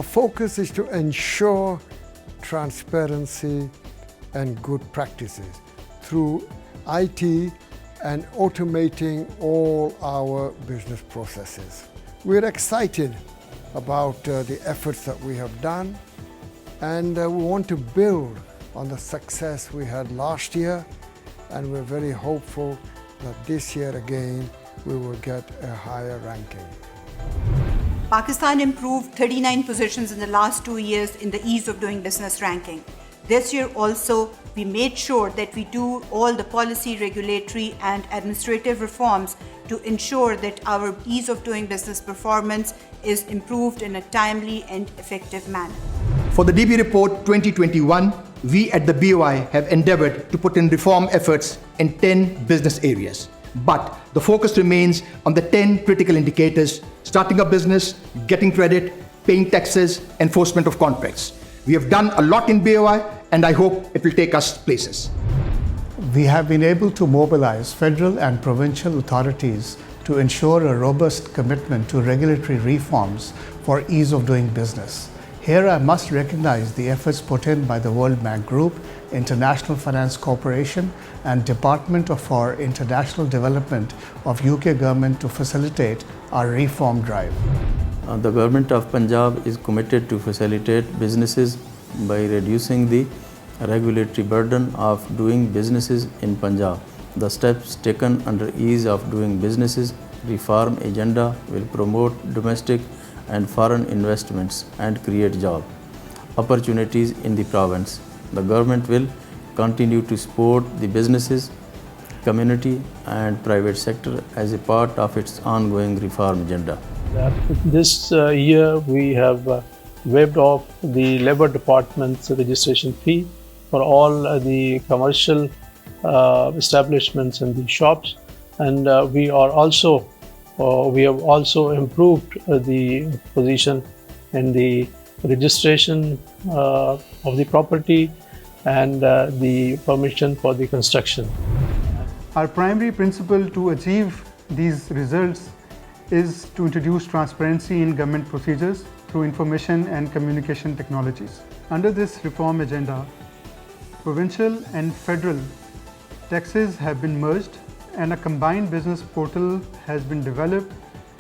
Our focus is to ensure transparency and good practices through IT and automating all our business processes. We're excited about the efforts that we have done, and we want to build on the success we had last year, and we're very hopeful that this year again we will get a higher ranking. Pakistan improved 39 positions in the last 2 years in the ease of doing business ranking. This year also, we made sure that we do all the policy, regulatory and administrative reforms to ensure that our ease of doing business performance is improved in a timely and effective manner. For the DB Report 2021, we at the BOI have endeavored to put in reform efforts in 10 business areas. But the focus remains on the 10 critical indicators: starting a business, getting credit, paying taxes, enforcement of contracts. We have done a lot in BOI, and I hope it will take us places. We have been able to mobilize federal and provincial authorities to ensure a robust commitment to regulatory reforms for ease of doing business. Here I must recognize the efforts put in by the World Bank Group, International Finance Corporation and Department for International Development of UK government to facilitate our reform drive. The government of Punjab is committed to facilitate businesses by reducing the regulatory burden of doing businesses in Punjab. The steps taken under ease of doing businesses reform agenda will promote domestic and foreign investments and create job opportunities in the province. The government will continue to support the businesses, community and private sector as a part of its ongoing reform agenda. This year we have waived off the Labour Department's registration fee for all the commercial establishments and the shops, and we have also improved the position in the registration of the property and the permission for the construction. Our primary principle to achieve these results is to introduce transparency in government procedures through information and communication technologies. Under this reform agenda, provincial and federal taxes have been merged and a combined business portal has been developed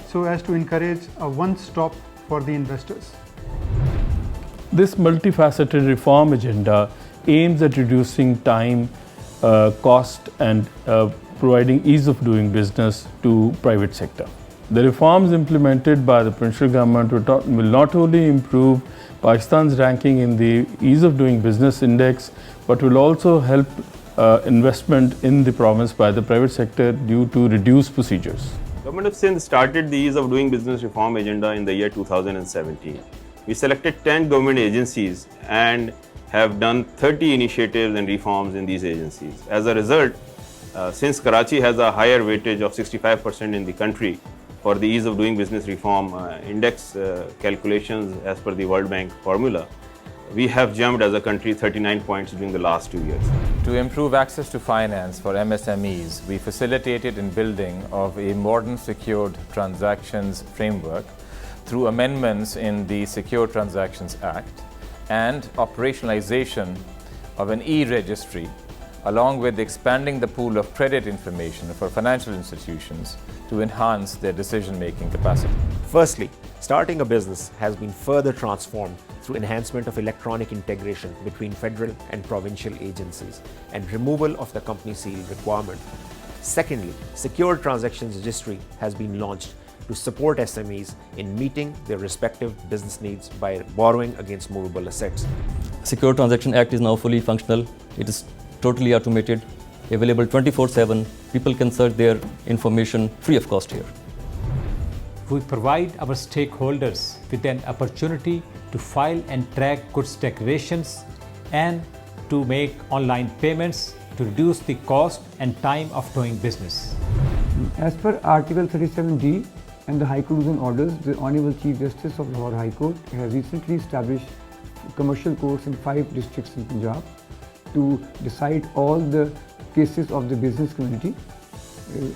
so as to encourage a one-stop for the investors. This multifaceted reform agenda aims at reducing time, cost and providing ease of doing business to private sector. The reforms implemented by the provincial government will not only improve Pakistan's ranking in the ease of doing business index, but will also help investment in the province by the private sector due to reduced procedures. Government of Sindh started the ease of doing business reform agenda in the year 2017. We selected 10 government agencies and have done 30 initiatives and reforms in these agencies. As a result, since Karachi has a higher weightage of 65% in the country for the ease of doing business reform index calculations as per the World Bank formula, we have jumped as a country 39 points during the last 2 years. To improve access to finance for MSMEs, we facilitated in building of a modern secured transactions framework through amendments in the Secure Transactions Act and operationalization of an e-registry, along with expanding the pool of credit information for financial institutions to enhance their decision-making capacity. Firstly, starting a business has been further transformed through enhancement of electronic integration between federal and provincial agencies and removal of the company seal requirement. Secondly, Secure Transactions Registry has been launched to support SMEs in meeting their respective business needs by borrowing against movable assets. Secure Transaction Act is now fully functional. It is totally automated, available 24/7. People can search their information free of cost here. We provide our stakeholders with an opportunity to file and track goods declarations and to make online payments to reduce the cost and time of doing business. As per Article 37D and the High Court rules and orders, the Honorable Chief Justice of Lahore High Court has recently established commercial courts in 5 districts in Punjab to decide all the cases of the business community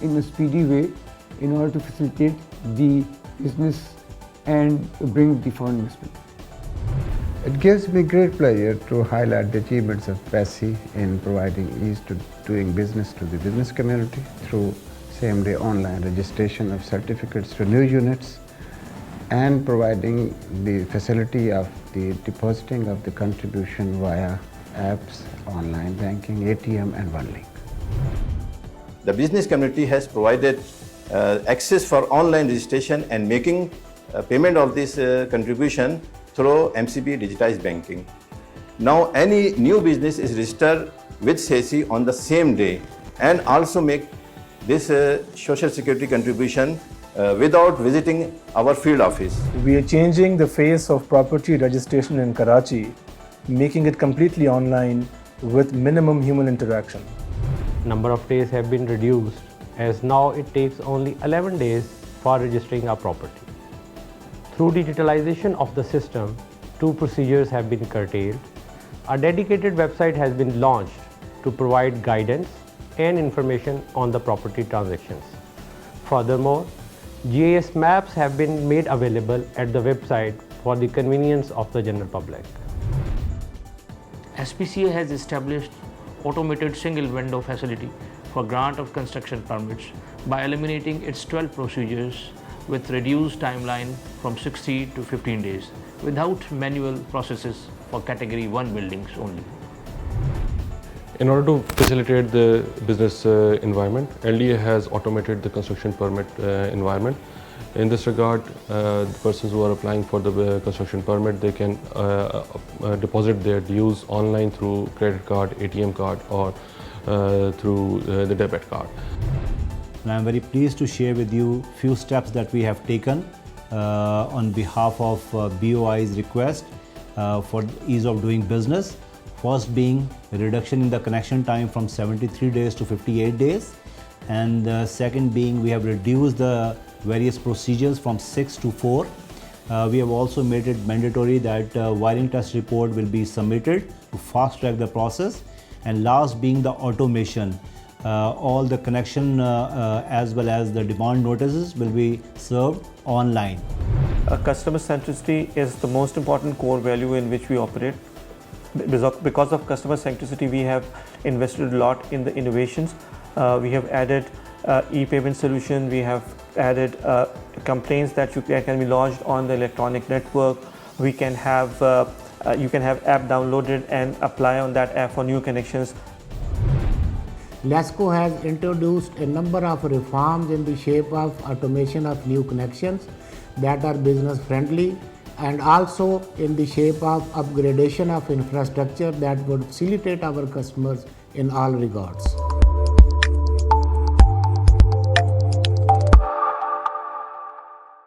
in a speedy way in order to facilitate the business and bring the foreign investment. It gives me great pleasure to highlight the achievements of PESI in providing ease to doing business to the business community through same-day online registration of certificates to new units and providing the facility of the depositing of the contribution via apps, online banking, ATM and OneLink. The business community has provided access for online registration and making payment of this contribution through MCB digitized banking. Now any new business is registered with SECI on the same day and also make this social security contribution without visiting our field office. We are changing the face of property registration in Karachi, making it completely online with minimum human interaction. Number of days have been reduced, as now it takes only 11 days for registering a property. Through digitalization of the system, 2 procedures have been curtailed. A dedicated website has been launched to provide guidance and information on the property transactions. Furthermore, GIS maps have been made available at the website for the convenience of the general public. SPCA has established automated single window facility for grant of construction permits by eliminating its 12 procedures with reduced timeline from 60 to 15 days without manual processes for category 1 buildings only. In order to facilitate the business environment, LDA has automated the construction permit environment. In this regard, the persons who are applying for the construction permit, they can deposit their dues online through credit card, ATM card or through the debit card. And I'm very pleased to share with you few steps that we have taken on behalf of BOI's request for ease of doing business. First being a reduction in the connection time from 73 days to 58 days. And second being we have reduced the various procedures from 6 to 4. We have also made it mandatory that wiring test report will be submitted to fast track the process. And last being the automation. All the connection as well as the demand notices will be served online. Customer centricity is the most important core value in which we operate. Because of customer centricity, we have invested a lot in the innovations. We have added e-payment solution. We have added complaints that can be lodged on the electronic network. We can have you can have app downloaded and apply on that app for new connections. LASCO has introduced a number of reforms in the shape of automation of new connections that are business friendly, and also in the shape of upgradation of infrastructure that would facilitate our customers in all regards.